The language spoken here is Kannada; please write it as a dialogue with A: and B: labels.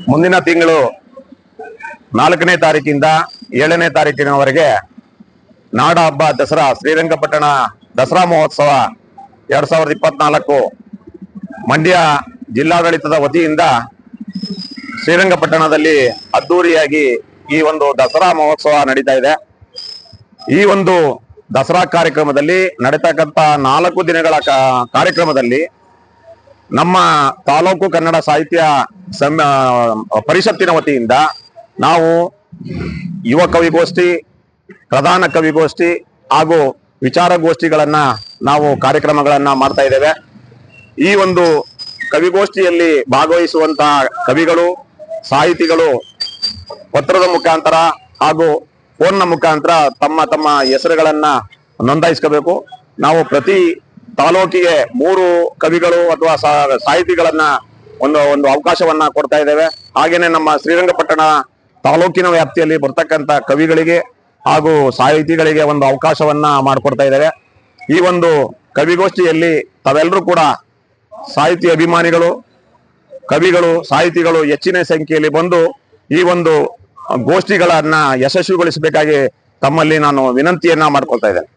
A: ಮುಂದಿನ ತಿಂಗಳು 4ನೇ ತಾರೀಕಿಂದ 7ನೇ ತಾರೀಕಿನವರೆಗೆ ನಾಡ ಹಬ್ಬ ದಸರಾ ಶ್ರೀರಂಗಪಟ್ಟಣ ದಸರಾ ಮಹೋತ್ಸವ 2024 ಮಂಡ್ಯ ಜಿಲ್ಲಾಡಳಿತದ ವತಿಯಿಂದ ಶ್ರೀರಂಗಪಟ್ಟಣದಲ್ಲಿ ಅದ್ದೂರಿಯಾಗಿ ಈ ಒಂದು ದಸರಾ ಮಹೋತ್ಸವ ನಡೀತಾ ಇದೆ. ಈ ಒಂದು ದಸರಾ ಕಾರ್ಯಕ್ರಮದಲ್ಲಿ ನಡೀತಕ್ಕಂಥ 4 ದಿನಗಳ ಕಾರ್ಯಕ್ರಮದಲ್ಲಿ ನಮ್ಮ ತಾಲೂಕು ಕನ್ನಡ ಸಾಹಿತ್ಯ ಪರಿಷತ್ತಿನ ವತಿಯಿಂದ ನಾವು ಯುವ ಕವಿಗೋಷ್ಠಿ, ಪ್ರಧಾನ ಕವಿಗೋಷ್ಠಿ ಹಾಗೂ ವಿಚಾರಗೋಷ್ಠಿಗಳನ್ನ ನಾವು ಕಾರ್ಯಕ್ರಮಗಳನ್ನ ಮಾಡ್ತಾ ಇದ್ದೇವೆ. ಈ ಒಂದು ಕವಿಗೋಷ್ಠಿಯಲ್ಲಿ ಭಾಗವಹಿಸುವಂತಹ ಕವಿಗಳು, ಸಾಹಿತಿಗಳು ಪತ್ರದ ಮುಖಾಂತರ ಹಾಗೂ ಫೋನ್ನ ಮುಖಾಂತರ ತಮ್ಮ ತಮ್ಮ ಹೆಸರುಗಳನ್ನ ನೋಂದಾಯಿಸ್ಕೋಬೇಕು. ನಾವು ಪ್ರತಿ ತಾಲೂಕಿಗೆ 3 ಕವಿಗಳು ಅಥವಾ ಸಾಹಿತಿಗಳನ್ನ ಒಂದು ಅವಕಾಶವನ್ನ ಕೊಡ್ತಾ ಇದ್ದೇವೆ. ಹಾಗೇನೆ ನಮ್ಮ ಶ್ರೀರಂಗಪಟ್ಟಣ ತಾಲೂಕಿನ ವ್ಯಾಪ್ತಿಯಲ್ಲಿ ಬರ್ತಕ್ಕಂಥ ಕವಿಗಳಿಗೆ ಹಾಗೂ ಸಾಹಿತಿಗಳಿಗೆ ಒಂದು ಅವಕಾಶವನ್ನ ಮಾಡಿಕೊಡ್ತಾ ಇದ್ದೇವೆ. ಈ ಒಂದು ಕವಿಗೋಷ್ಠಿಯಲ್ಲಿ ತಾವೆಲ್ಲರೂ ಕೂಡ ಸಾಹಿತ್ಯ ಅಭಿಮಾನಿಗಳು, ಕವಿಗಳು, ಸಾಹಿತಿಗಳು ಹೆಚ್ಚಿನ ಸಂಖ್ಯೆಯಲ್ಲಿ ಬಂದು ಈ ಒಂದು ಗೋಷ್ಠಿಗಳನ್ನ ಯಶಸ್ವಿಗೊಳಿಸಬೇಕಾಗಿ ತಮ್ಮಲ್ಲಿ ನಾನು ವಿನಂತಿಯನ್ನ ಮಾಡ್ಕೊಳ್ತಾ ಇದ್ದೇನೆ.